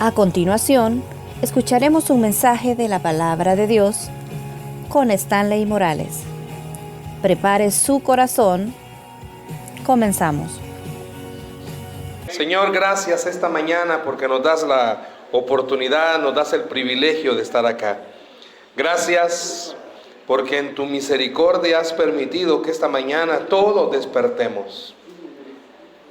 A continuación, escucharemos un mensaje de la Palabra de Dios con Stanley Morales. Prepare su corazón. Comenzamos. Señor, gracias esta mañana porque nos das la oportunidad, nos das el privilegio de estar acá. Gracias porque en tu misericordia has permitido que esta mañana todos despertemos.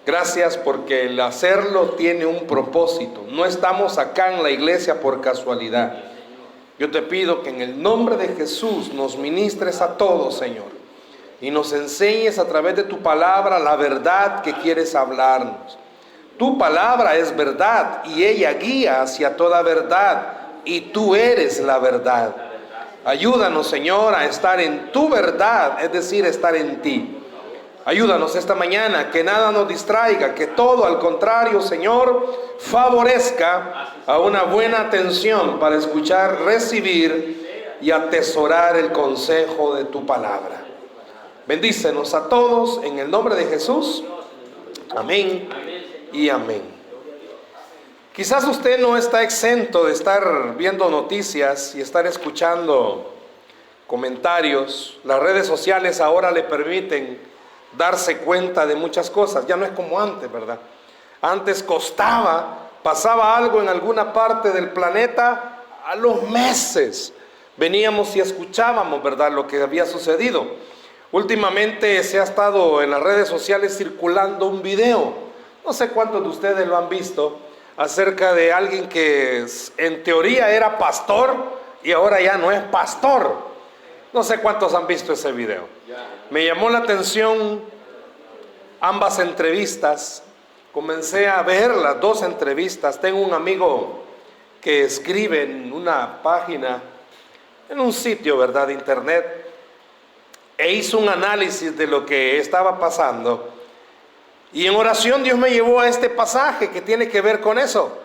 Gracias porque el hacerlo tiene un propósito. No estamos acá en la iglesia por casualidad. Yo te pido que en el nombre de Jesús nos ministres a todos, Señor, y nos enseñes a través de tu palabra la verdad que quieres hablarnos. Tu palabra es verdad y ella guía hacia toda verdad, y tú eres la verdad. Ayúdanos, Señor, a estar en tu verdad, es decir, estar en ti. Ayúdanos esta mañana, que nada nos distraiga, que todo al contrario, Señor, favorezca a una buena atención para escuchar, recibir y atesorar el consejo de tu palabra. Bendícenos a todos en el nombre de Jesús. Amén y amén. Quizás usted no está exento de estar viendo noticias y estar escuchando comentarios. Las redes sociales ahora le permiten darse cuenta de muchas cosas. Ya no es como antes, ¿verdad? Antes pasaba algo en alguna parte del planeta, a los meses veníamos y escuchábamos, ¿verdad?, lo que había sucedido. Últimamente se ha estado en las redes sociales circulando un video, no sé cuántos de ustedes lo han visto, acerca de alguien que en teoría era pastor y ahora ya no es pastor. No sé cuántos han visto ese video. Me llamó la atención ambas entrevistas. Comencé a ver las dos entrevistas. Tengo un amigo que escribe en una página, en un sitio, ¿verdad?, de internet, e hizo un análisis de lo que estaba pasando. Y en oración Dios me llevó a este pasaje que tiene que ver con eso.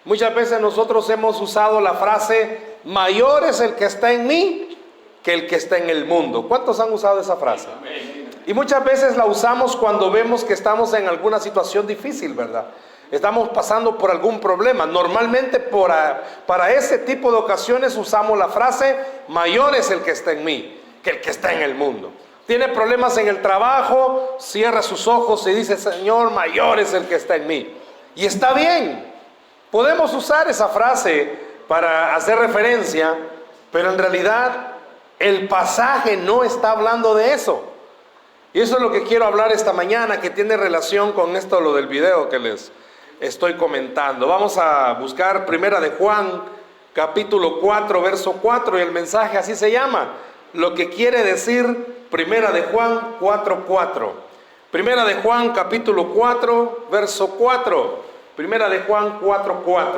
Muchas veces nosotros hemos usado la frase: mayor es el que está en mí que el que está en el mundo. ¿Cuántos han usado esa frase? Y muchas veces la usamos cuando vemos que estamos en alguna situación difícil, ¿verdad? Estamos pasando por algún problema. Normalmente para ese tipo de ocasiones usamos la frase: mayor es el que está en mí que el que está en el mundo. Tiene problemas en el trabajo, cierra sus ojos y dice: Señor, mayor es el que está en mí. Y está bien, podemos usar esa frase para hacer referencia, pero en realidad el pasaje no está hablando de eso. Y eso es lo que quiero hablar esta mañana, que tiene relación con esto, lo del video que les estoy comentando. Vamos a buscar Primera de Juan, capítulo 4, verso 4, y el mensaje así se llama: lo que quiere decir Primera de Juan 4:4. Primera de Juan, capítulo 4, verso 4. Primera de Juan 4:4.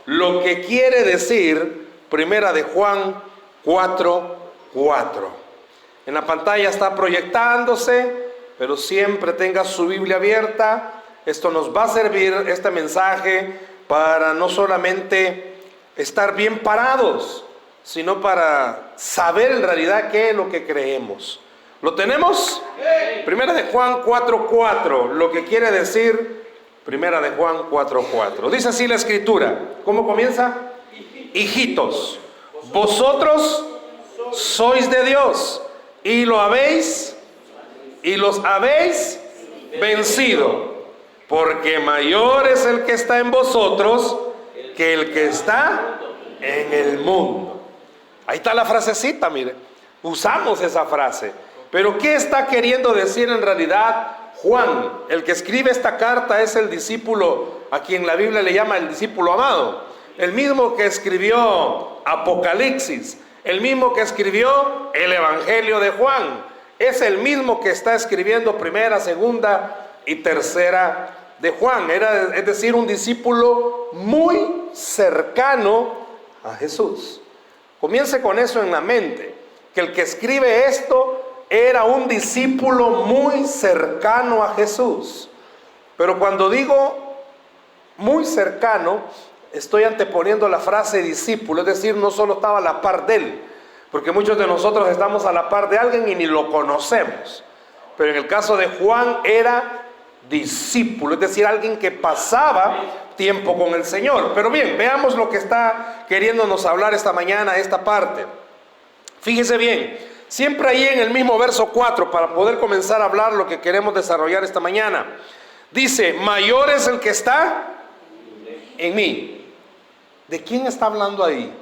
Lo que quiere decir Primera de Juan 4:4. En la pantalla está proyectándose, pero siempre tenga su Biblia abierta. Esto nos va a servir, este mensaje, para no solamente estar bien parados, sino para saber en realidad qué es lo que creemos. ¿Lo tenemos? Primera de Juan 4:4, lo que quiere decir Primera de Juan 4:4. Dice así la escritura. ¿Cómo comienza? Hijitos, vosotros sois de Dios y los habéis vencido, porque mayor es el que está en vosotros que el que está en el mundo. Ahí está la frasecita, mire. Usamos esa frase. Pero ¿qué está queriendo decir en realidad Juan? El que escribe esta carta es el discípulo a quien la Biblia le llama el discípulo amado. El mismo que escribió Apocalipsis, el mismo que escribió el Evangelio de Juan. Es el mismo que está escribiendo Primera, Segunda y Tercera de Juan. Es decir, un discípulo muy cercano a Jesús. Comience con eso en la mente, que el que escribe esto era un discípulo muy cercano a Jesús. Pero cuando digo muy cercano, estoy anteponiendo la frase discípulo, es decir, no solo estaba a la par de él, porque muchos de nosotros estamos a la par de alguien y ni lo conocemos. Pero en el caso de Juan era discípulo, es decir, alguien que pasaba tiempo con el Señor. Pero bien, veamos lo que está queriéndonos hablar esta mañana, esta parte. Fíjese bien, siempre ahí en el mismo verso 4, para poder comenzar a hablar lo que queremos desarrollar esta mañana. Dice, mayor es el que está en mí. ¿De quién está hablando ahí?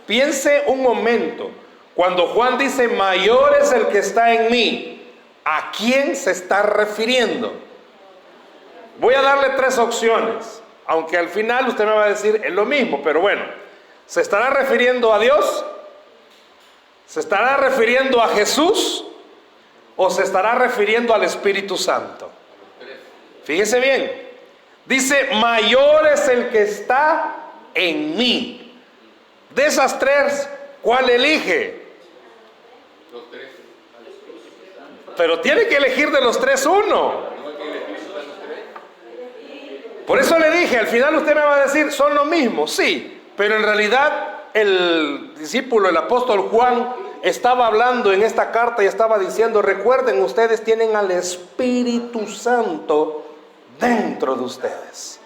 Piense un momento, cuando Juan dice, mayor es el que está en mí, ¿a quién se está refiriendo? Voy a darle 3 opciones, aunque al final usted me va a decir es lo mismo, pero bueno, ¿se estará refiriendo a Dios? ¿Se estará refiriendo a Jesús? ¿O se estará refiriendo al Espíritu Santo? Fíjese bien, dice, mayor es el que está en mí. De esas 3, ¿cuál elige? Los 3. Pero tiene que elegir de los 3 uno. Por eso le dije, al final usted me va a decir, son lo mismo, sí, pero en realidad el discípulo, el apóstol Juan, estaba hablando en esta carta y estaba diciendo, recuerden, ustedes tienen al Espíritu Santo dentro de ustedes.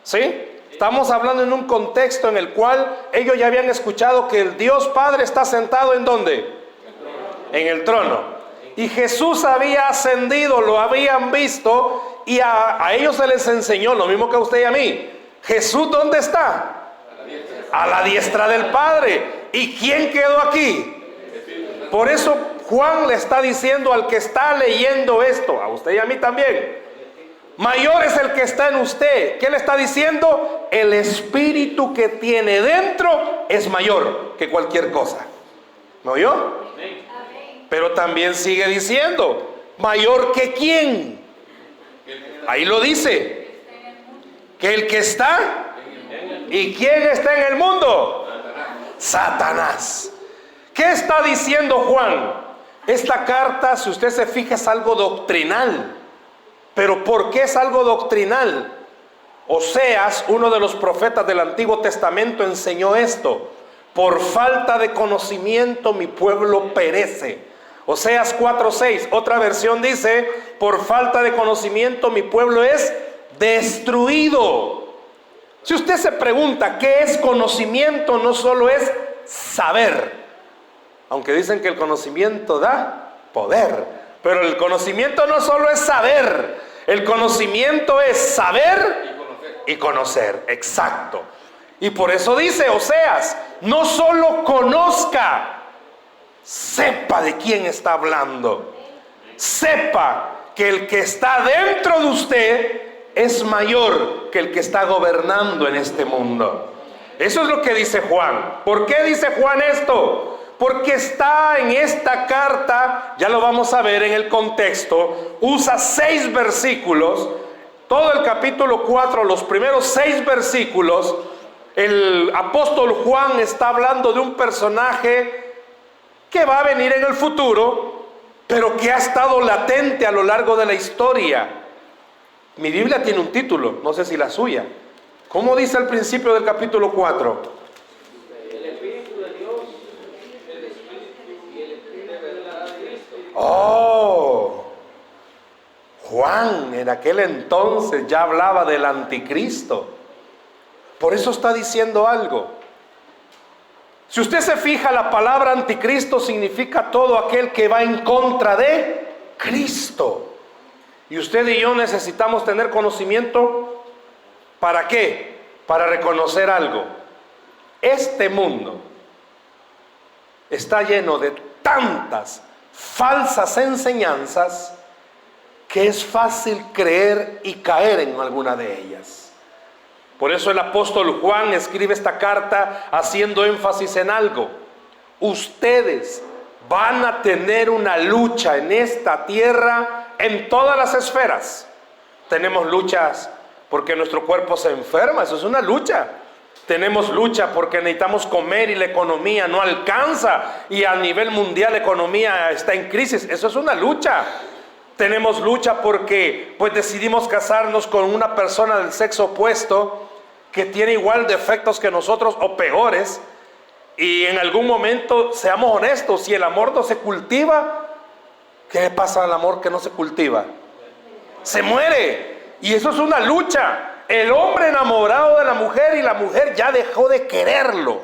¿Sí? Estamos hablando en un contexto en el cual ellos ya habían escuchado que el Dios Padre está sentado ¿en dónde? En el trono. Y Jesús había ascendido, lo habían visto, y a ellos se les enseñó, lo mismo que a usted y a mí. Jesús, ¿dónde está? A la diestra del Padre. ¿Y quién quedó aquí? Por eso Juan le está diciendo al que está leyendo esto, a usted y a mí también, mayor es el que está en usted. ¿Qué le está diciendo? El espíritu que tiene dentro es mayor que cualquier cosa. ¿Me oyó? Pero también sigue diciendo, ¿mayor que quién? Ahí lo dice, que el que está. ¿Y quién está en el mundo? Satanás. ¿Qué está diciendo Juan? Esta carta, si usted se fija, es algo doctrinal. ¿Pero por qué es algo doctrinal? Oseas, uno de los profetas del Antiguo Testamento, enseñó esto. Por falta de conocimiento mi pueblo perece. Oseas 4:6, otra versión dice, por falta de conocimiento mi pueblo es destruido. Si usted se pregunta qué es conocimiento, no solo es saber, aunque dicen que el conocimiento da poder, pero el conocimiento no solo es saber, el conocimiento es saber y conocer, exacto. Y por eso dice Oseas, no solo conozca, sepa de quién está hablando. Sepa que el que está dentro de usted es mayor que el que está gobernando en este mundo. Eso es lo que dice Juan. ¿Por qué dice Juan esto? Porque está en esta carta, ya lo vamos a ver en el contexto, usa 6 versículos, todo el capítulo 4, los primeros 6 versículos, el apóstol Juan está hablando de un personaje que va a venir en el futuro, pero que ha estado latente a lo largo de la historia. Mi Biblia tiene un título, no sé si la suya. ¿Cómo dice al principio del capítulo 4? El Espíritu de Dios, el Espíritu y el Espíritu de verdad de Cristo. Oh, Juan en aquel entonces ya hablaba del anticristo. Por eso está diciendo algo. Si usted se fija, la palabra anticristo significa todo aquel que va en contra de Cristo. Y usted y yo necesitamos tener conocimiento. ¿Para qué? Para reconocer algo. Este mundo está lleno de tantas falsas enseñanzas que es fácil creer y caer en alguna de ellas. Por eso el apóstol Juan escribe esta carta haciendo énfasis en algo. Ustedes van a tener una lucha en esta tierra en todas las esferas. Tenemos luchas porque nuestro cuerpo se enferma, eso es una lucha. Tenemos lucha porque necesitamos comer y la economía no alcanza y a nivel mundial la economía está en crisis, eso es una lucha. Tenemos lucha porque pues decidimos casarnos con una persona del sexo opuesto que tiene igual defectos que nosotros o peores, y en algún momento, seamos honestos, si el amor no se cultiva, ¿qué le pasa al amor que no se cultiva? Se muere. Y eso es una lucha. El hombre enamorado de la mujer y la mujer ya dejó de quererlo.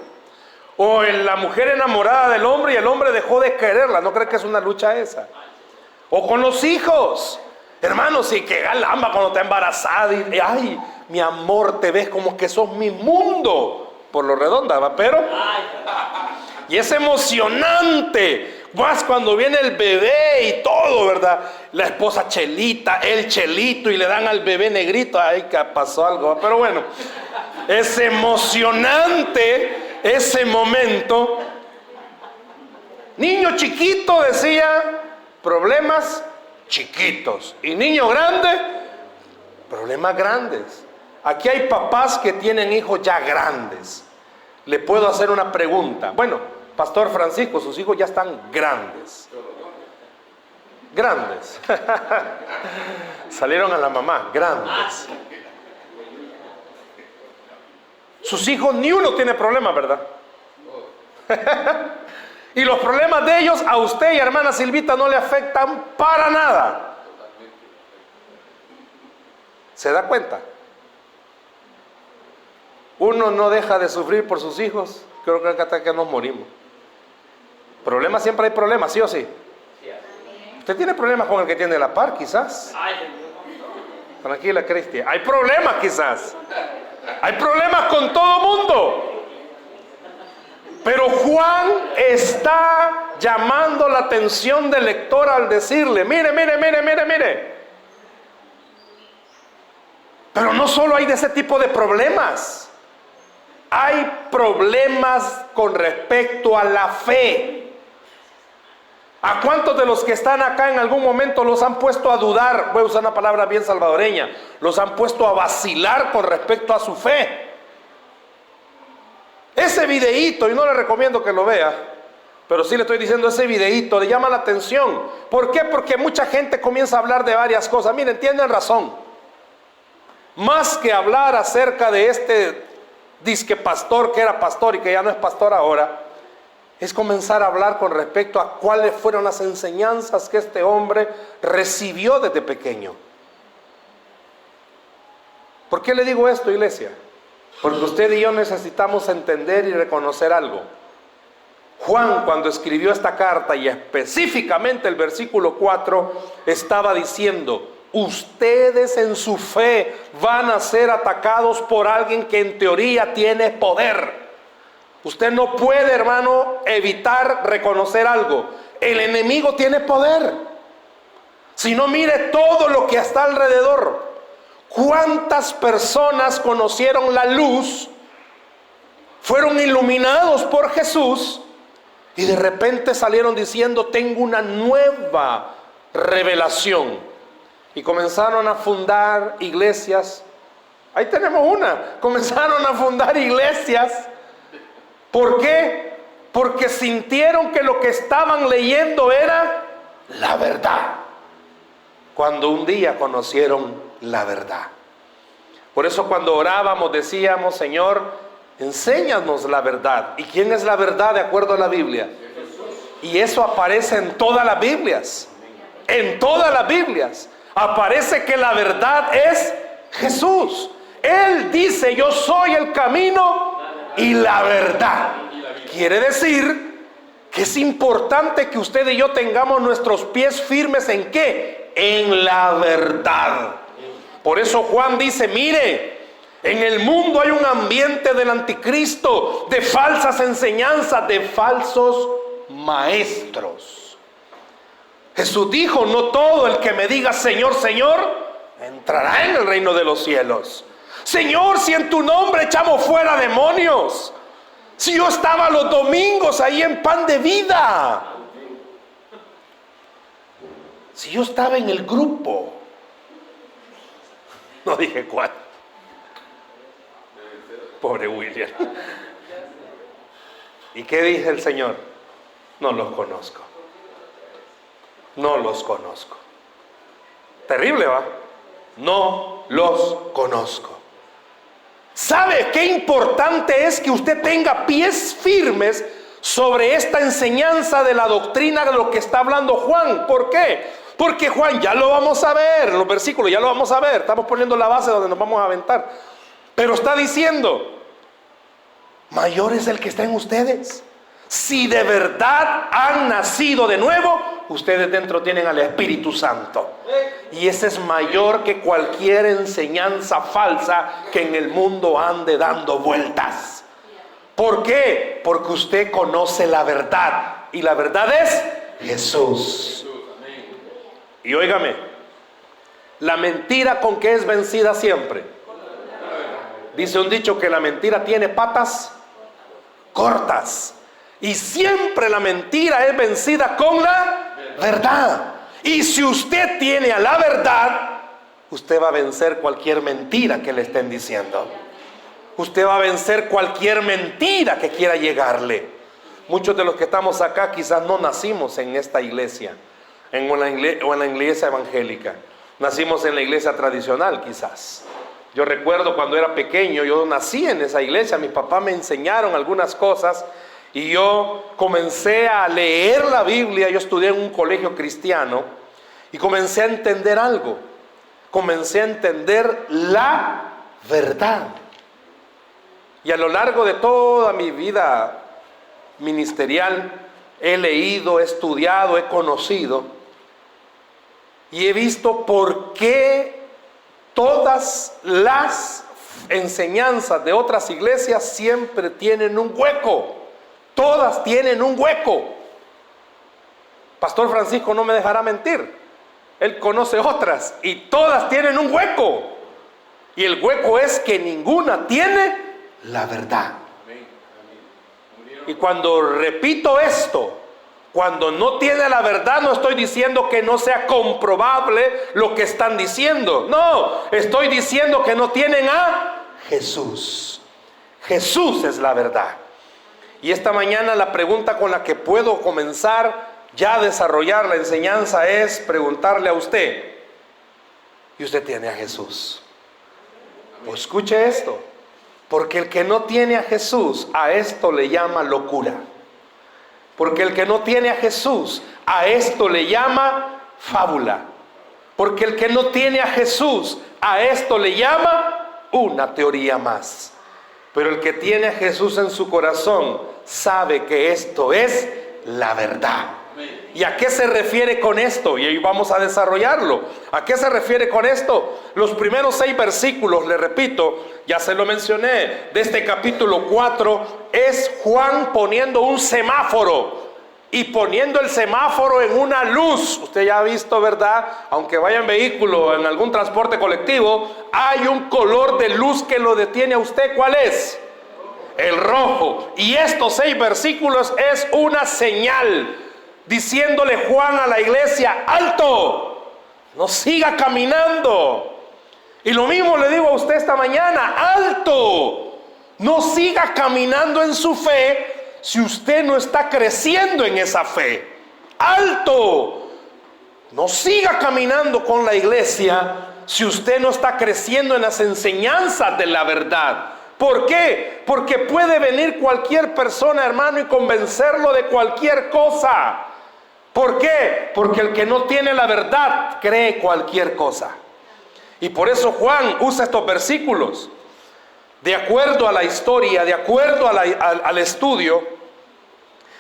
O la mujer enamorada del hombre y el hombre dejó de quererla. ¿No cree que es una lucha esa? O con los hijos. Hermanos, si que galamba cuando está embarazada y ay, mi amor, te ves como que sos mi mundo. Por lo redonda, ¿va? Pero y es emocionante. Más cuando viene el bebé y todo, ¿verdad? La esposa Chelita, el Chelito, y le dan al bebé negrito. Ay, que pasó algo, ¿va? Pero bueno, es emocionante ese momento. Niño chiquito, decía, problemas chiquitos. Y niño grande, problemas grandes. Aquí hay papás que tienen hijos ya grandes. Le puedo hacer una pregunta. Bueno, Pastor Francisco, sus hijos ya están grandes. Grandes. Salieron a la mamá, grandes. Sus hijos ni uno tiene problema, ¿verdad? Y los problemas de ellos a usted y a hermana Silvita no le afectan para nada. ¿Se da cuenta? Uno no deja de sufrir por sus hijos, creo que hasta que nos morimos. Problemas, siempre hay problemas, ¿sí o sí? Usted tiene problemas con el que tiene la par, quizás. Tranquila, Cristian. Hay problemas, quizás. Hay problemas con todo mundo. Pero Juan está llamando la atención del lector al decirle, mire. Pero no solo hay de ese tipo de problemas. Hay problemas con respecto a la fe. ¿A cuántos de los que están acá en algún momento los han puesto a dudar? Voy a usar una palabra bien salvadoreña. Los han puesto a vacilar con respecto a su fe. Ese videíto, y no le recomiendo que lo vea, pero sí le estoy diciendo, ese videíto le llama la atención. ¿Por qué? Porque mucha gente comienza a hablar de varias cosas. Miren, tienen razón. Más que hablar acerca de este disque pastor que era pastor y que ya no es pastor ahora, es comenzar a hablar con respecto a cuáles fueron las enseñanzas que este hombre recibió desde pequeño. ¿Por qué le digo esto, iglesia? Porque usted y yo necesitamos entender y reconocer algo. Juan, cuando escribió esta carta, y específicamente el versículo 4, estaba diciendo: ustedes en su fe van a ser atacados por alguien que en teoría tiene poder. Usted no puede, hermano, evitar reconocer algo. El enemigo tiene poder. Si no, mire todo lo que está alrededor. ¿Cuántas personas conocieron la luz? Fueron iluminados por Jesús y de repente salieron diciendo: tengo una nueva revelación. Y comenzaron a fundar iglesias. Ahí tenemos una. Comenzaron a fundar iglesias. ¿Por qué? Porque sintieron que lo que estaban leyendo era la verdad, cuando un día conocieron la verdad. Por eso cuando orábamos decíamos: Señor, enséñanos la verdad. ¿Y quién es la verdad de acuerdo a la Biblia? Y eso aparece en todas las Biblias. En todas las Biblias aparece que la verdad es Jesús. Él dice: yo soy el camino y la verdad. Quiere decir que es importante que usted y yo tengamos nuestros pies firmes ¿en qué? En la verdad. Por eso Juan dice: mire, en el mundo hay un ambiente del anticristo, de falsas enseñanzas, de falsos maestros. Jesús dijo: no todo el que me diga Señor, Señor, entrará en el reino de los cielos. Señor, si en tu nombre echamos fuera demonios, si yo estaba los domingos ahí en Pan de Vida, si yo estaba en el grupo, no dije cuál, pobre William. ¿Y qué dice el Señor? No los conozco. No los conozco. Terrible, ¿va? No los conozco. ¿Sabe qué importante es que usted tenga pies firmes sobre esta enseñanza de la doctrina de lo que está hablando Juan? ¿Por qué? Porque Juan, ya lo vamos a ver, los versículos ya lo vamos a ver, estamos poniendo la base donde nos vamos a aventar. Pero está diciendo, mayor es el que está en ustedes. Si de verdad han nacido de nuevo, ustedes dentro tienen al Espíritu Santo. Y ese es mayor que cualquier enseñanza falsa que en el mundo ande dando vueltas. ¿Por qué? Porque usted conoce la verdad. Y la verdad es Jesús. Y óigame, la mentira con que es vencida siempre. Dice un dicho que la mentira tiene patas cortas. Y siempre la mentira es vencida con la verdad. Y si usted tiene a la verdad, usted va a vencer cualquier mentira que le estén diciendo. Usted va a vencer cualquier mentira que quiera llegarle. Muchos de los que estamos acá quizás no nacimos en esta iglesia, o en la iglesia evangélica. Nacimos en la iglesia tradicional quizás. Yo recuerdo cuando era pequeño, yo nací en esa iglesia, mis papás me enseñaron algunas cosas y yo comencé a leer la Biblia. Yo estudié en un colegio cristiano y comencé a entender algo. Comencé a entender la verdad. Y a lo largo de toda mi vida ministerial he leído, he estudiado, he conocido y he visto por qué todas las enseñanzas de otras iglesias siempre tienen un hueco. Todas tienen un hueco. Pastor Francisco no me dejará mentir. Él conoce otras y todas tienen un hueco. Y el hueco es que ninguna tiene la verdad. Y cuando repito esto, cuando no tiene la verdad, no estoy diciendo que no sea comprobable lo que están diciendo. No, estoy diciendo que no tienen a Jesús. Jesús es la verdad. Y esta mañana la pregunta con la que puedo comenzar ya a desarrollar la enseñanza es preguntarle a usted: ¿y usted tiene a Jesús? Pues escuche esto, porque el que no tiene a Jesús, a esto le llama locura. Porque el que no tiene a Jesús, a esto le llama fábula. Porque el que no tiene a Jesús, a esto le llama una teoría más. Pero el que tiene a Jesús en su corazón sabe que esto es la verdad. ¿Y a qué se refiere con esto? Y ahí vamos a desarrollarlo. ¿A qué se refiere con esto? Los primeros 6 versículos, le repito, ya se lo mencioné, de este capítulo 4, es Juan poniendo un semáforo. Y poniendo el semáforo en una luz. Usted ya ha visto, ¿verdad? Aunque vaya en vehículo, en algún transporte colectivo, hay un color de luz que lo detiene a usted. ¿Cuál es? El rojo. Y estos 6 versículos es una señal, diciéndole Juan a la iglesia: alto, no siga caminando. Y lo mismo le digo a usted esta mañana: alto, no siga caminando en su fe si usted no está creciendo en esa fe. Alto, no siga caminando con la iglesia si usted no está creciendo en las enseñanzas de la verdad. ¿Por qué? Porque puede venir cualquier persona, hermano, y convencerlo de cualquier cosa. ¿Por qué? Porque el que no tiene la verdad cree cualquier cosa. Y por eso Juan usa estos versículos. De acuerdo a la historia, de acuerdo al estudio,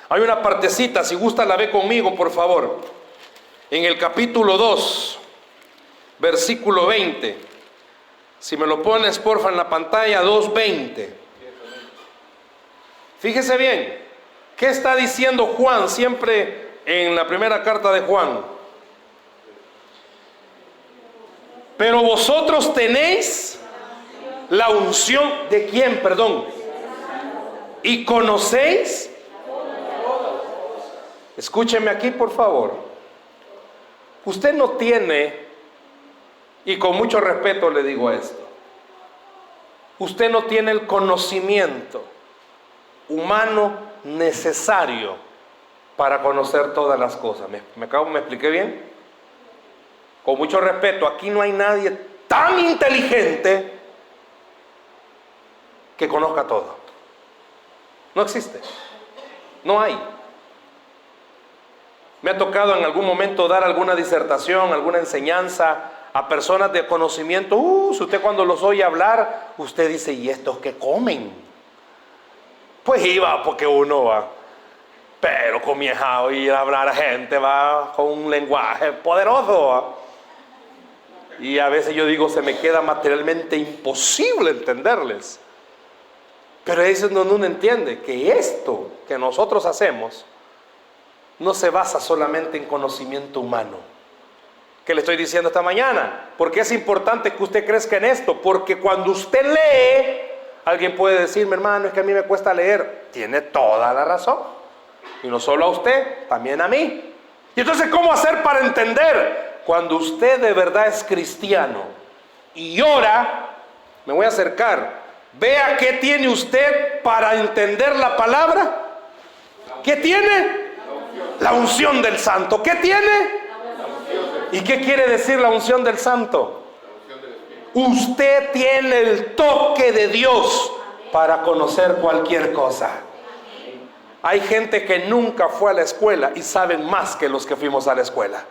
hay una partecita, si gusta la ve conmigo, por favor. En el capítulo 2, versículo 20. Si me lo pones, porfa, en la pantalla, 2:20. Fíjese bien, ¿qué está diciendo Juan siempre en la primera carta de Juan? Pero vosotros tenéis la unción de quién, perdón, y conocéis. Escúcheme aquí, por favor. Usted no tiene, y con mucho respeto le digo esto, usted no tiene el conocimiento humano necesario para conocer todas las cosas. ¿Me expliqué bien? Con mucho respeto, aquí no hay nadie tan inteligente que conozca todo. No existe. No hay. Me ha tocado en algún momento dar alguna disertación, alguna enseñanza a personas de conocimiento. Si usted cuando los oye hablar, usted dice, ¿y estos qué comen? Pues iba porque uno va, pero comienza a oír hablar a gente, va con un lenguaje poderoso, ¿va? Y a veces yo digo, se me queda materialmente imposible entenderles. Pero eso uno entiende que esto que nosotros hacemos no se basa solamente en conocimiento humano. ¿Qué le estoy diciendo esta mañana? Porque es importante que usted crezca en esto, porque cuando usted lee, alguien puede decirme, hermano, es que a mí me cuesta leer. Tiene toda la razón. Y no solo a usted, también a mí. Y entonces, ¿cómo hacer para entender? Cuando usted de verdad es cristiano y ora, me voy a acercar, vea qué tiene usted para entender la palabra. ¿Qué tiene? La unción del Santo. ¿Qué tiene? ¿Y qué quiere decir la unción del Santo? Usted tiene el toque de Dios para conocer cualquier cosa. Hay gente que nunca fue a la escuela y saben más que los que fuimos a la escuela.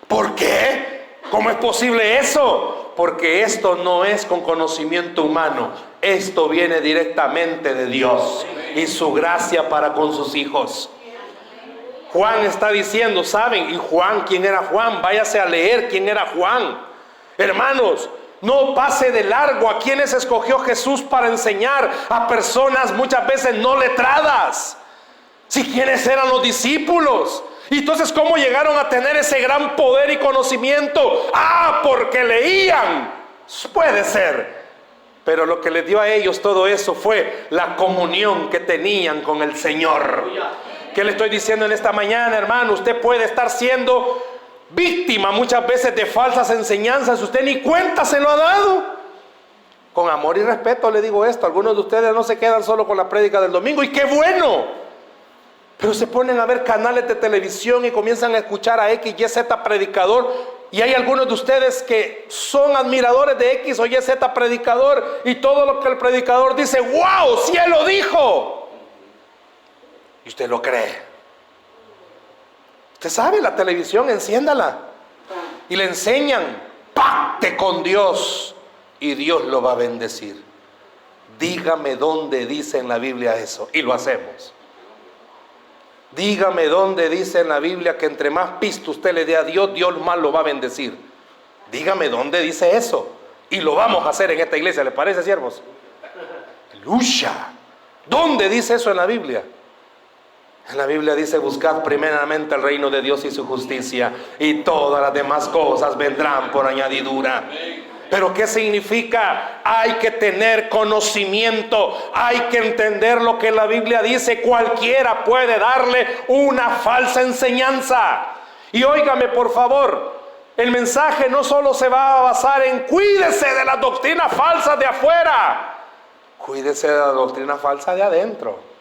¿Por qué? ¿Cómo es posible eso? Porque esto no es con conocimiento humano. Esto viene directamente de Dios y su gracia para con sus hijos. Juan está diciendo, ¿saben? Y Juan, ¿quién era Juan? Váyase a leer quién era Juan. Hermanos, no pase de largo a quienes escogió Jesús para enseñar a personas muchas veces no letradas. Si quiénes eran los discípulos. Y entonces, ¿cómo llegaron a tener ese gran poder y conocimiento? Porque leían. Puede ser. Pero lo que les dio a ellos todo eso fue la comunión que tenían con el Señor. ¿Qué le estoy diciendo en esta mañana, hermano? Usted puede estar siendo víctima muchas veces de falsas enseñanzas. Usted ni cuenta se lo ha dado. Con amor y respeto le digo esto. Algunos de ustedes no se quedan solo con la prédica del domingo. ¡Y qué bueno! Pero se ponen a ver canales de televisión y comienzan a escuchar a X, Y, Z predicador. Y hay algunos de ustedes que son admiradores de X o Y, Z predicador. Y todo lo que el predicador dice, ¡wow! ¡Sí él lo dijo! Y usted lo cree. Usted sabe, la televisión, enciéndala. Y le enseñan, pacte con Dios y Dios lo va a bendecir. Dígame dónde dice en la Biblia eso. Y lo hacemos. Dígame dónde dice en la Biblia que entre más pisto usted le dé a Dios, Dios más lo va a bendecir. Dígame dónde dice eso. Y lo vamos a hacer en esta iglesia. ¿Les parece, siervos? ¡Aleluya! ¿Dónde dice eso en la Biblia? En la Biblia dice, buscad primeramente el reino de Dios y su justicia, y todas las demás cosas vendrán por añadidura. ¿Pero qué significa? Hay que tener conocimiento, hay que entender lo que la Biblia dice. Cualquiera puede darle una falsa enseñanza. Y óigame por favor, el mensaje no solo se va a basar en cuídese de las doctrinas falsas de afuera, cuídese de la doctrina falsa de adentro.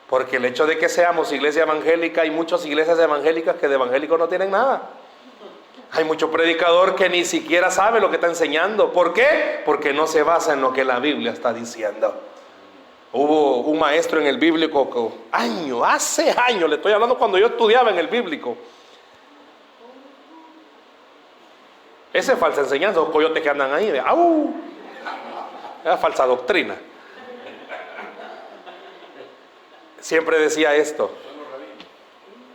Porque el hecho de que seamos iglesia evangélica, hay muchas iglesias evangélicas que de evangélicos no tienen nada. Hay mucho predicador que ni siquiera sabe lo que está enseñando. ¿Por qué? Porque no se basa en lo que la Biblia está diciendo. Hubo un maestro en el bíblico, hace años, le estoy hablando cuando yo estudiaba en el bíblico. Esa es falsa enseñanza, los coyotes que andan ahí. Es falsa doctrina. Siempre decía esto.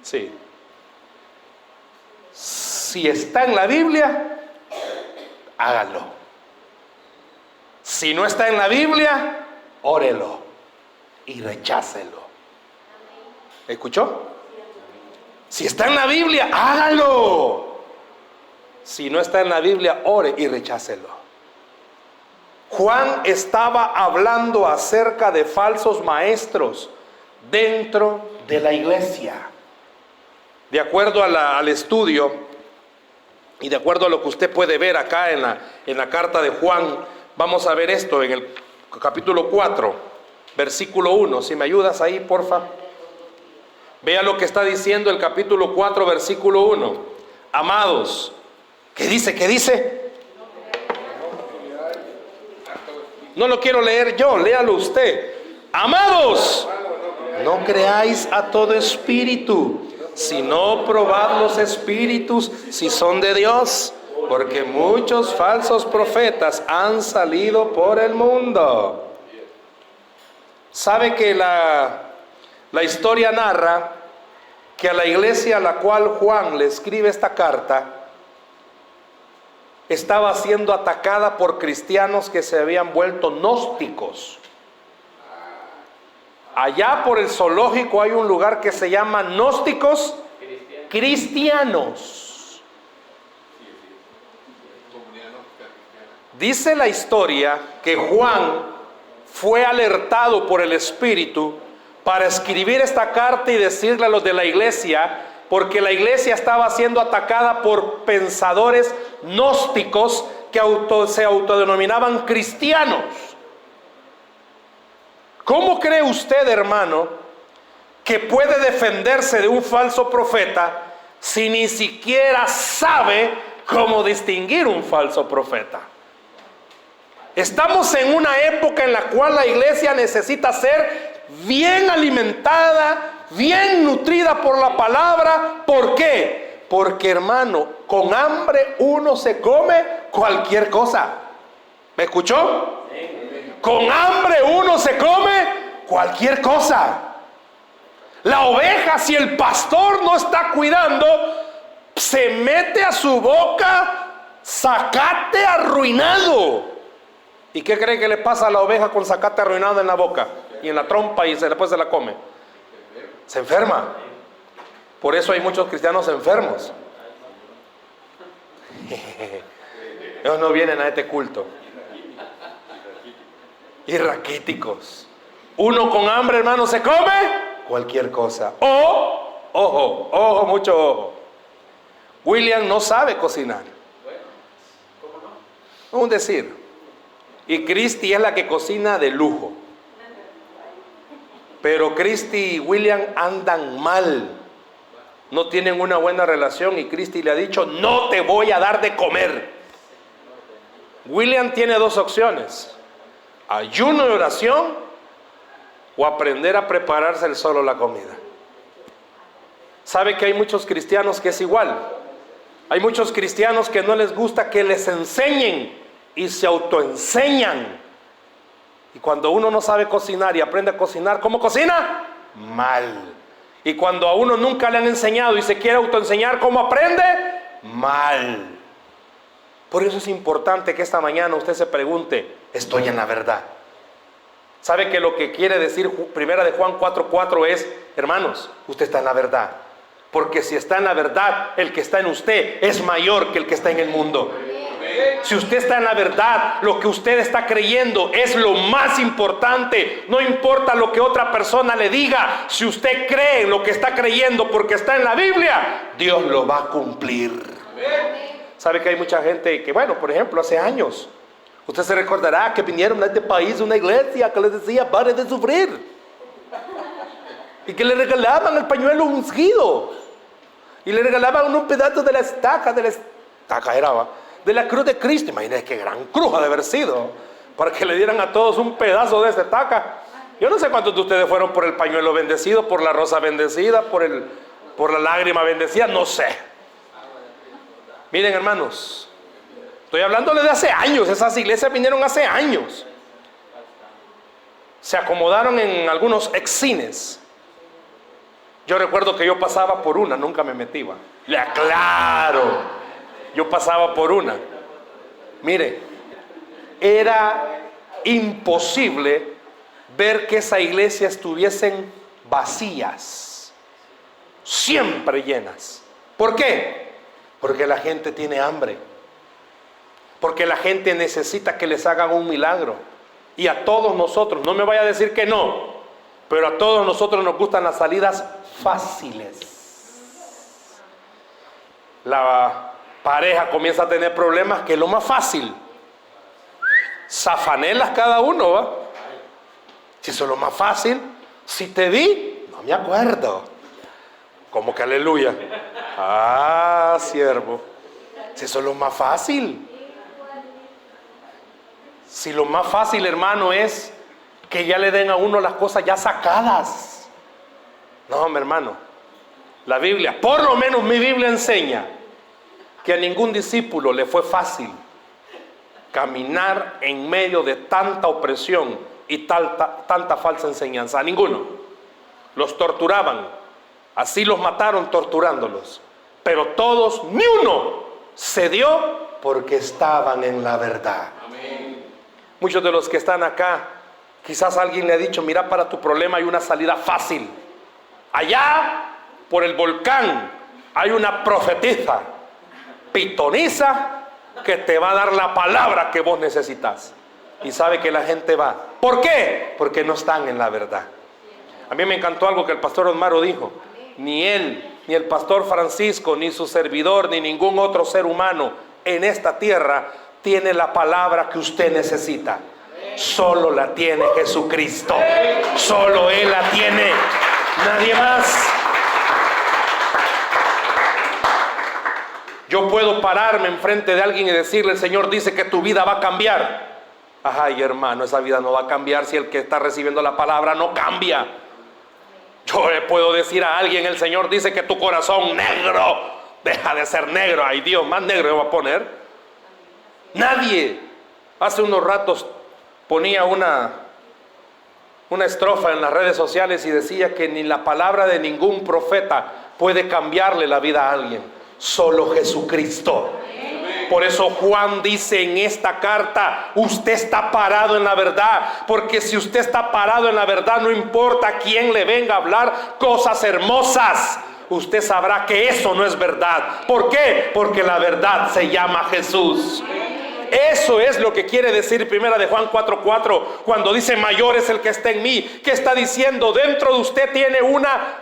Sí. Si está en la Biblia, hágalo. Si no está en la Biblia, órelo y rechácelo. ¿Escuchó? Si está en la Biblia, hágalo. Si no está en la Biblia, ore y rechácelo. Juan estaba hablando acerca de falsos maestros dentro de la iglesia. De acuerdo al estudio y de acuerdo a lo que usted puede ver acá en la carta de Juan, vamos a ver esto en el capítulo 4, versículo 1. Si me ayudas ahí, porfa. Vea lo que está diciendo el capítulo 4, versículo 1. Amados, ¿qué dice? ¿Qué dice? No lo quiero leer yo, léalo usted. Amados, no creáis a todo espíritu, sino probad los espíritus si son de Dios, porque muchos falsos profetas han salido por el mundo. ¿Sabe que la historia narra que a la iglesia a la cual Juan le escribe esta carta estaba siendo atacada por cristianos que se habían vuelto gnósticos? Allá por el zoológico hay un lugar que se llama Gnósticos Cristianos. Dice la historia que Juan fue alertado por el Espíritu para escribir esta carta y decirle a los de la iglesia, porque la iglesia estaba siendo atacada por pensadores gnósticos que se autodenominaban cristianos. ¿Cómo cree usted, hermano, que puede defenderse de un falso profeta si ni siquiera sabe cómo distinguir un falso profeta? Estamos en una época en la cual la iglesia necesita ser bien alimentada, bien nutrida por la palabra. ¿Por qué? Porque, hermano, con hambre uno se come cualquier cosa. ¿Me escuchó? Con hambre uno se come cualquier cosa. La oveja, si el pastor no está cuidando, se mete a su boca zacate arruinado. ¿Y qué cree que le pasa a la oveja con zacate arruinado en la boca y en la trompa y después se la come? Se enferma. Por eso hay muchos cristianos enfermos. Ellos no vienen a este culto. Y raquíticos. Uno con hambre, hermano, se come cualquier cosa. O, ojo, mucho ojo. William no sabe cocinar. Un decir. Y Cristi es la que cocina de lujo. Pero Cristi y William andan mal. No tienen una buena relación y Cristi le ha dicho, no te voy a dar de comer. William tiene dos opciones: ayuno y oración, o aprender a prepararse él solo la comida. ¿Sabe que hay muchos cristianos que es igual? Hay muchos cristianos que no les gusta que les enseñen y se autoenseñan. Y cuando uno no sabe cocinar y aprende a cocinar, ¿cómo cocina? Mal. Y cuando a uno nunca le han enseñado y se quiere autoenseñar, ¿cómo aprende? Mal. Por eso es importante que esta mañana usted se pregunte, ¿estoy en la verdad? ¿Sabe que lo que quiere decir primera de Juan 4:4 es, hermanos, usted está en la verdad? Porque si está en la verdad, el que está en usted es mayor que el que está en el mundo. Si usted está en la verdad, lo que usted está creyendo es lo más importante. No importa lo que otra persona le diga. Si usted cree en lo que está creyendo porque está en la Biblia, Dios lo va a cumplir. ¿Sabe que hay mucha gente que, bueno, por ejemplo, hace años, usted se recordará que vinieron a este país una iglesia que les decía, pare de sufrir, y que le regalaban el pañuelo ungido, y le regalaban un pedazo de la estaca, de la cruz de Cristo. Imagínense qué gran cruz ha de haber sido, para que le dieran a todos un pedazo de esta estaca. Yo no sé cuántos de ustedes fueron por el pañuelo bendecido, por la rosa bendecida, por la lágrima bendecida, no sé. Miren, hermanos, estoy hablándole de hace años. Esas iglesias vinieron hace años. Se acomodaron en algunos ex-cines. Yo recuerdo que yo pasaba por una, nunca me metí. Le aclaro, yo pasaba por una. Mire, era imposible ver que esa iglesia estuviesen vacías, siempre llenas. ¿Por qué? Porque la gente tiene hambre, porque la gente necesita que les hagan un milagro. Y a todos nosotros, no me vaya a decir que no, pero a todos nosotros nos gustan las salidas fáciles. La pareja comienza a tener problemas, que es lo más fácil. Zafanelas cada uno, ¿va? Si eso es lo más fácil. Si te vi, no me acuerdo. Como que aleluya. Ah, siervo. Si eso es lo más fácil. Si lo más fácil, hermano, es que ya le den a uno las cosas ya sacadas. No, mi hermano. La Biblia, por lo menos mi Biblia enseña que a ningún discípulo le fue fácil caminar en medio de tanta opresión y tanta falsa enseñanza. A ninguno. Los torturaban. Así los mataron torturándolos. Pero todos, ni uno, cedió porque estaban en la verdad. Amén. Muchos de los que están acá, quizás alguien le ha dicho, mira, para tu problema hay una salida fácil. Allá, por el volcán, hay una profetisa pitoniza que te va a dar la palabra que vos necesitas. Y sabe que la gente va. ¿Por qué? Porque no están en la verdad. A mí me encantó algo que el pastor Osmaro dijo. Ni él, ni el pastor Francisco, ni su servidor, ni ningún otro ser humano en esta tierra tiene la palabra que usted necesita. Solo la tiene Jesucristo. Solo Él la tiene. Nadie más. Yo puedo pararme enfrente de alguien y decirle, el Señor dice que tu vida va a cambiar. Ay, hermano, esa vida no va a cambiar si el que está recibiendo la palabra no cambia. Yo le puedo decir a alguien, el Señor dice que tu corazón negro deja de ser negro. Ay, Dios, más negro me va a poner. Nadie. Hace unos ratos ponía una estrofa en las redes sociales y decía que ni la palabra de ningún profeta puede cambiarle la vida a alguien. Solo Jesucristo. Por eso Juan dice en esta carta, usted está parado en la verdad, porque si usted está parado en la verdad, no importa quién le venga a hablar cosas hermosas, usted sabrá que eso no es verdad. ¿Por qué? Porque la verdad se llama Jesús. Eso es lo que quiere decir primera de Juan 4:4, cuando dice mayor es el que está en mí. ¿Qué está diciendo? Dentro de usted tiene una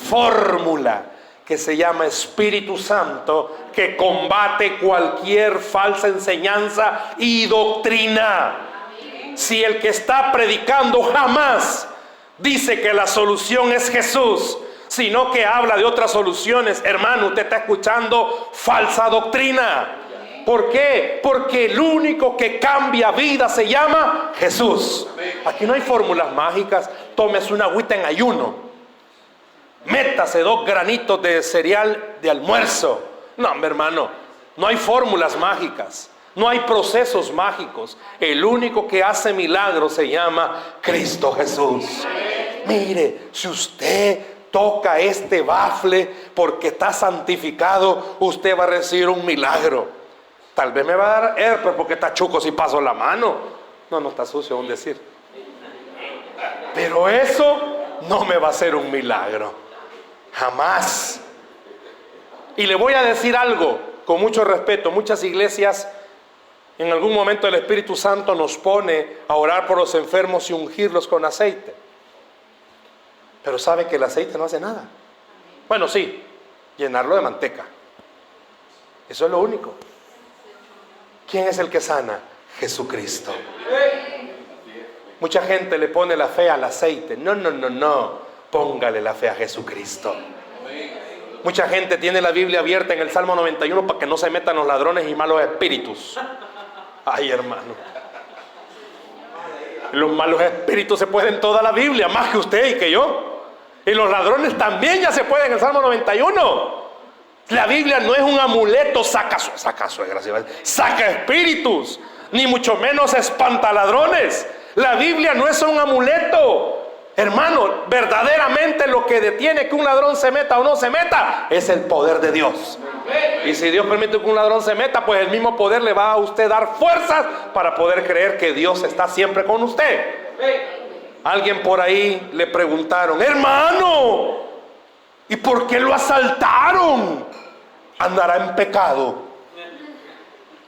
fórmula que se llama Espíritu Santo, que combate cualquier falsa enseñanza y doctrina. Si el que está predicando jamás dice que la solución es Jesús, sino que habla de otras soluciones, hermano, usted está escuchando falsa doctrina. ¿Por qué? Porque el único que cambia vida se llama Jesús. Aquí no hay fórmulas mágicas. Tómese una agüita en ayuno, métase 2 granitos de cereal de almuerzo. No, mi hermano, no hay fórmulas mágicas, no hay procesos mágicos. El único que hace milagros se llama Cristo Jesús. Mire, si usted toca este bafle porque está santificado, usted va a recibir un milagro. Tal vez me va a dar herpes porque está chuco si paso la mano. No está sucio aún decir. Pero eso no me va a hacer un milagro. Jamás. Y le voy a decir algo con mucho respeto. Muchas iglesias, en algún momento el Espíritu Santo nos pone a orar por los enfermos y ungirlos con aceite. Pero sabe que el aceite no hace nada. Bueno, sí, llenarlo de manteca. Eso es lo único. ¿Quién es el que sana? Jesucristo. Mucha gente le pone la fe al aceite. No. Póngale la fe a Jesucristo. Mucha gente tiene la Biblia abierta en el Salmo 91 para que no se metan los ladrones y malos espíritus. Ay, hermano. Los malos espíritus se pueden en toda la Biblia, más que usted y que yo. Y los ladrones también ya se pueden en el Salmo 91. La Biblia no es un amuleto saca espíritus, ni mucho menos espanta ladrones. La Biblia no es un amuleto. Hermano, verdaderamente lo que detiene que un ladrón se meta o no se meta es el poder de Dios. Y si Dios permite que un ladrón se meta, pues el mismo poder le va a usted dar fuerzas para poder creer que Dios está siempre con usted. Alguien por ahí le preguntaron, hermano, ¿y por qué lo asaltaron? ¿Andará en pecado?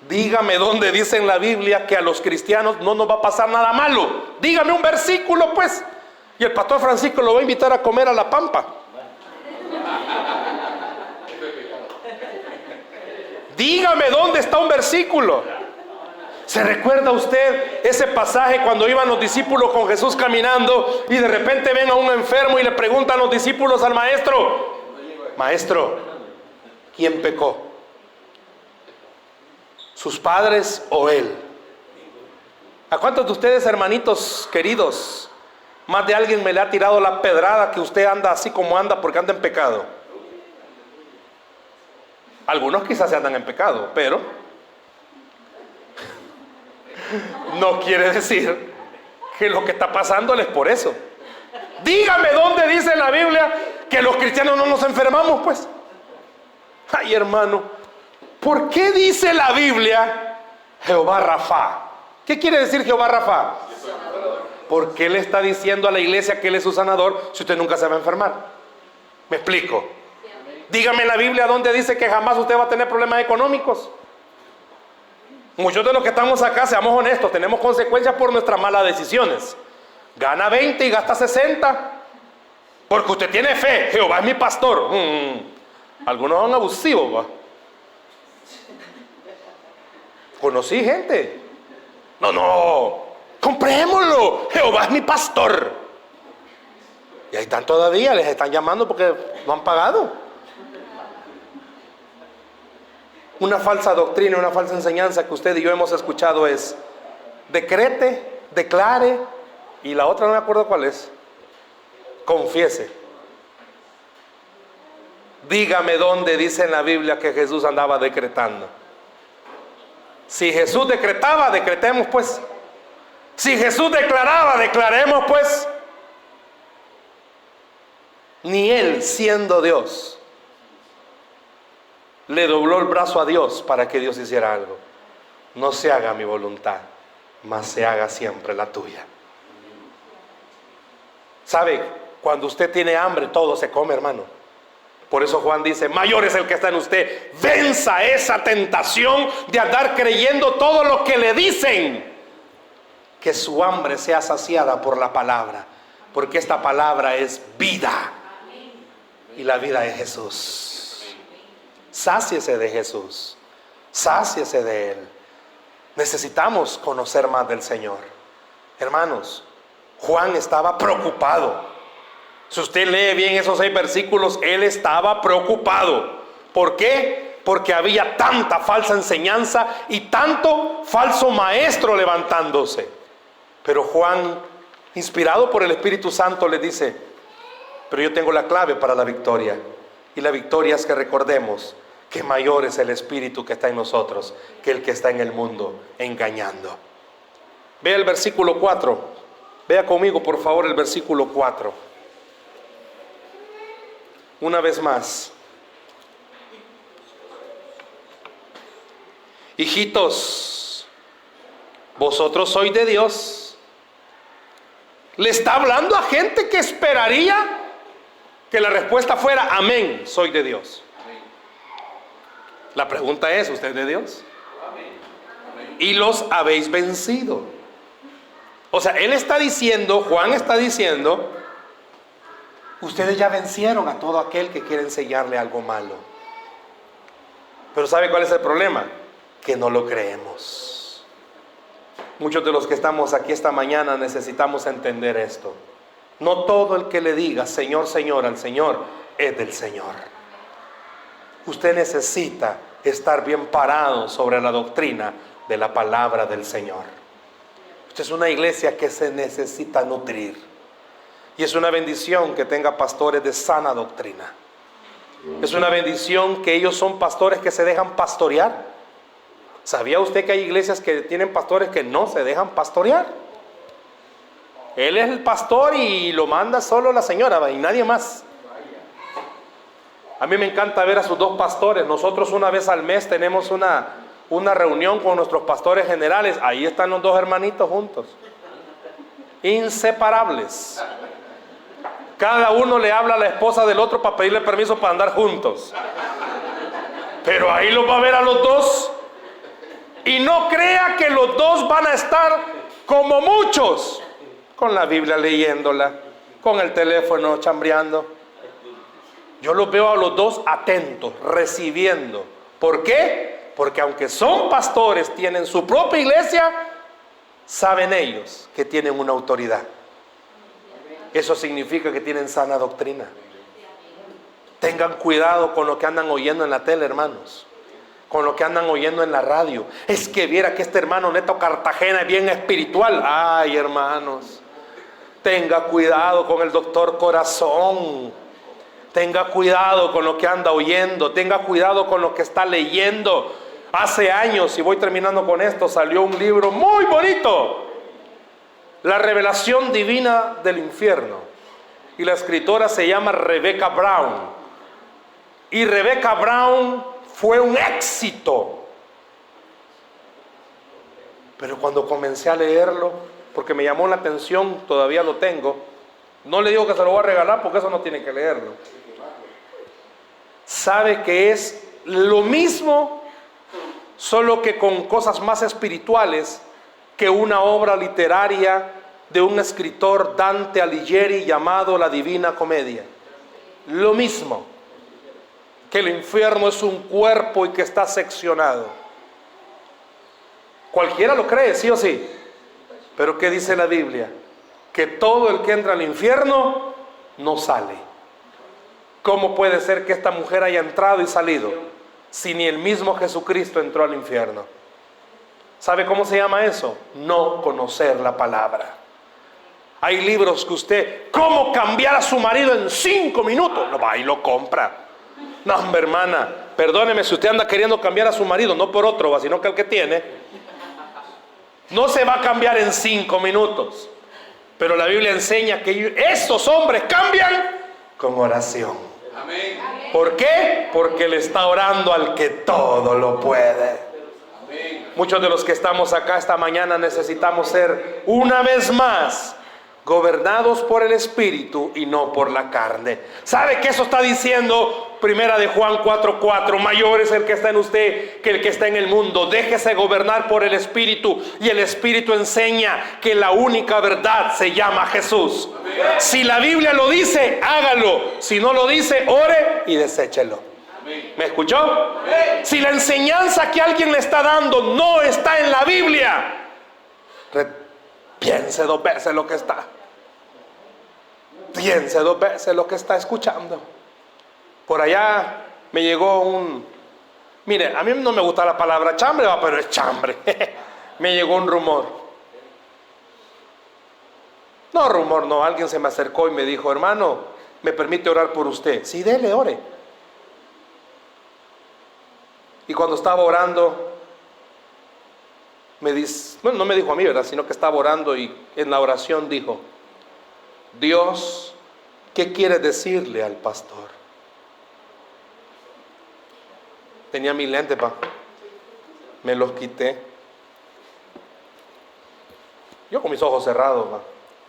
Dígame dónde dice en la Biblia que a los cristianos no nos va a pasar nada malo. Dígame un versículo, pues. Y el pastor Francisco lo va a invitar a comer a la pampa. Dígame dónde está un versículo. ¿Se recuerda usted ese pasaje cuando iban los discípulos con Jesús caminando y de repente ven a un enfermo y le preguntan los discípulos al maestro: Maestro, ¿quién pecó? ¿Sus padres o él? ¿A cuántos de ustedes, hermanitos queridos, más de alguien me le ha tirado la pedrada que usted anda así como anda porque anda en pecado? Algunos quizás se andan en pecado, pero no quiere decir que lo que está pasando es por eso. Dígame dónde dice en la Biblia que los cristianos no nos enfermamos, pues. Ay, hermano, ¿por qué dice la Biblia Jehová Rafa? ¿Qué quiere decir Jehová Rafa? ¿Por qué le está diciendo a la iglesia que Él es su sanador si usted nunca se va a enfermar? ¿Me explico? Dígame en la Biblia dónde dice que jamás usted va a tener problemas económicos. Muchos de los que estamos acá, seamos honestos, tenemos consecuencias por nuestras malas decisiones. Gana 20 y gasta 60 porque usted tiene fe. Jehová es mi pastor. Algunos son abusivos, ¿va? Conocí gente. No, comprémoslo. Jehová es mi pastor. Y ahí están todavía, les están llamando porque no han pagado. Una falsa doctrina, una falsa enseñanza que usted y yo hemos escuchado es: decrete, declare, y la otra no me acuerdo cuál es, confiese. Dígame dónde dice en la Biblia que Jesús andaba decretando. Si Jesús decretaba, decretemos pues. Si Jesús declaraba, declaremos pues. Ni Él, siendo Dios, le dobló el brazo a Dios para que Dios hiciera algo. No se haga mi voluntad, mas se haga siempre la tuya. ¿Sabe? Cuando usted tiene hambre, todo se come, hermano. Por eso Juan dice: mayor es el que está en usted. Venza esa tentación de andar creyendo todo lo que le dicen. Que su hambre sea saciada por la palabra, porque esta palabra es vida, y la vida es Jesús. Sáciese de Jesús, sáciese de Él. Necesitamos conocer más del Señor. Hermanos, Juan estaba preocupado. Si usted lee bien esos 6 versículos, él estaba preocupado. ¿Por qué? Porque había tanta falsa enseñanza y tanto falso maestro levantándose. Pero Juan, inspirado por el Espíritu Santo, le dice: pero yo tengo la clave para la victoria. Y la victoria es que recordemos que mayor es el Espíritu que está en nosotros que el que está en el mundo engañando. Vea el versículo 4. Vea conmigo por favor el versículo 4. Una vez más: hijitos, vosotros sois de Dios. Le está hablando a gente que esperaría que la respuesta fuera: amén, soy de Dios. La pregunta es: ¿usted es de Dios? Y los habéis vencido. O sea, él está diciendo, Juan está diciendo: ustedes ya vencieron a todo aquel que quiere enseñarle algo malo. Pero ¿sabe cuál es el problema? Que no lo creemos. Muchos de los que estamos aquí esta mañana necesitamos entender esto. No todo el que le diga Señor, Señor al Señor es del Señor. Usted necesita estar bien parado sobre la doctrina de la palabra del Señor. Usted es una iglesia que se necesita nutrir. Y es una bendición que tenga pastores de sana doctrina. Es una bendición que ellos son pastores que se dejan pastorear. ¿Sabía usted que hay iglesias que tienen pastores que no se dejan pastorear? Él es el pastor y lo manda solo la señora y nadie más. A mí me encanta ver a sus 2 pastores. Nosotros una vez al mes tenemos una reunión con nuestros pastores generales. Ahí están los 2 hermanitos juntos, inseparables. Cada uno le habla a la esposa del otro para pedirle permiso para andar juntos. Pero ahí los va a ver a los 2. Y no crea que los 2 van a estar como muchos, con la Biblia leyéndola, con el teléfono chambreando. Yo los veo a los 2 atentos, recibiendo. ¿Por qué? Porque aunque son pastores, tienen su propia iglesia, saben ellos que tienen una autoridad. Eso significa que tienen sana doctrina. Tengan cuidado con lo que andan oyendo en la tele, hermanos, con lo que andan oyendo en la radio. Es que viera que este hermano Neto Cartagena es bien espiritual. Ay, hermanos, tenga cuidado con el doctor Corazón. Tenga cuidado con lo que anda oyendo, tenga cuidado con lo que está leyendo. Hace años, y voy terminando con esto, salió un libro muy bonito, La revelación divina del infierno. Y la escritora se llama Rebecca Brown. Y Rebecca Brown fue un éxito. Pero cuando comencé a leerlo, porque me llamó la atención, todavía lo tengo. No le digo que se lo voy a regalar porque eso no tiene que leerlo. Sabe que es lo mismo, solo que con cosas más espirituales que una obra literaria de un escritor, Dante Alighieri, llamado La Divina Comedia. Lo mismo, que el infierno es un cuerpo y que está seccionado. Cualquiera lo cree, sí o sí. Pero ¿qué dice la Biblia? Que todo el que entra al infierno no sale. ¿Cómo puede ser que esta mujer haya entrado y salido si ni el mismo Jesucristo entró al infierno? ¿Sabe cómo se llama eso? No conocer la palabra. Hay libros que usted, ¿cómo cambiar a su marido en 5 minutos? Lo va y lo compra. No, hombre, hermana, perdóneme si usted anda queriendo cambiar a su marido, no por otro, sino que el que tiene, no se va a cambiar en 5 minutos. Pero la Biblia enseña que estos hombres cambian con oración. Amén. ¿Por qué? Porque le está orando al que todo lo puede. Amén. Muchos de los que estamos acá esta mañana necesitamos ser una vez más gobernados por el Espíritu y no por la carne. ¿Sabe qué eso está diciendo? Primera de Juan 4:4, mayor es el que está en usted que el que está en el mundo. Déjese gobernar por el Espíritu, y el Espíritu enseña que la única verdad se llama Jesús. Amén. Si la Biblia lo dice, hágalo. Si no lo dice, ore y deséchelo. Amén. ¿Me escuchó? Amén. Si la enseñanza que alguien le está dando no está en la Biblia, piense 2 veces lo que está. Piense 2 veces lo que está escuchando. Por allá me llegó mire, a mí no me gusta la palabra chambre, pero es chambre. Me llegó un rumor. No, rumor no, alguien se me acercó y me dijo: hermano, ¿me permite orar por usted? Sí, dele, ore. Y cuando estaba orando, me dice, bueno, no me dijo a mí, ¿verdad? Sino que estaba orando y en la oración dijo: Dios, ¿qué quiere decirle al pastor? Tenía mis lentes, me los quité. Yo con mis ojos cerrados,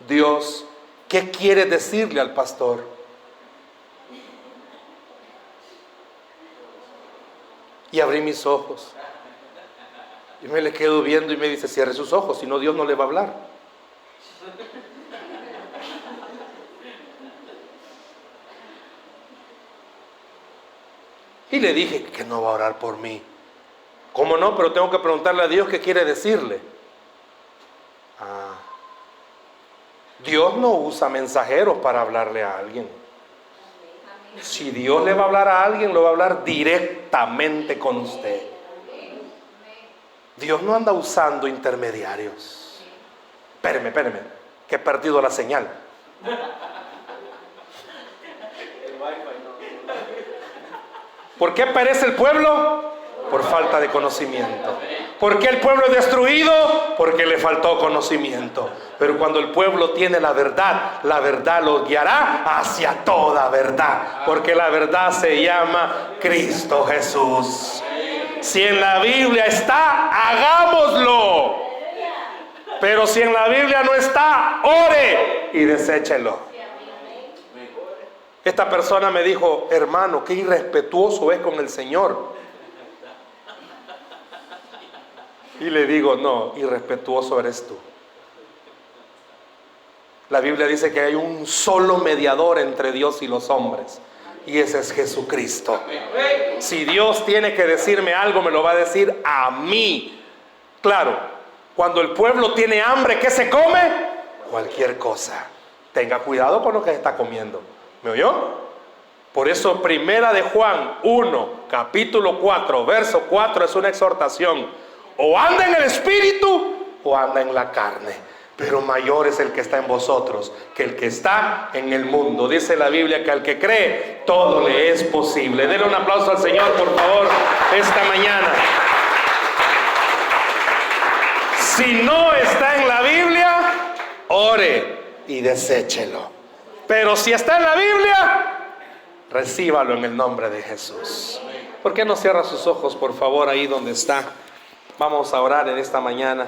Dios, ¿qué quiere decirle al pastor? Y abrí mis ojos. Y me le quedo viendo y me dice: cierre sus ojos, si no Dios no le va a hablar. Y le dije que no va a orar por mí. ¿Cómo no? Pero tengo que preguntarle a Dios qué quiere decirle. Dios no usa mensajeros para hablarle a alguien. Si Dios le va a hablar a alguien, lo va a hablar directamente con usted. Dios no anda usando intermediarios. Espéreme, que he perdido la señal. ¿Por qué perece el pueblo? Por falta de conocimiento. ¿Por qué el pueblo es destruido? Porque le faltó conocimiento. Pero cuando el pueblo tiene la verdad lo guiará hacia toda verdad. Porque la verdad se llama Cristo Jesús. Si en la Biblia está, hagámoslo. Pero si en la Biblia no está, ore y deséchelo. Esta persona me dijo: hermano, qué irrespetuoso es con el Señor. Y le digo: no, irrespetuoso eres tú. La Biblia dice que hay un solo mediador entre Dios y los hombres, y ese es Jesucristo. Si Dios tiene que decirme algo, me lo va a decir a mí. Claro, cuando el pueblo tiene hambre, ¿qué se come? Cualquier cosa. Tenga cuidado con lo que está comiendo. ¿Me oyó? Por eso Primera de Juan 1, capítulo 4, verso 4 es una exhortación. O anda en el Espíritu o anda en la carne. pero mayor es el que está en vosotros que el que está en el mundo. Dice la Biblia que al que cree, todo le es posible. Denle un aplauso al Señor, por favor, esta mañana. Si no está en la Biblia, ore y deséchelo. Pero si está en la Biblia, recíbalo en el nombre de Jesús. ¿Por qué no cierra sus ojos, por favor, ahí donde está? Vamos a orar en esta mañana.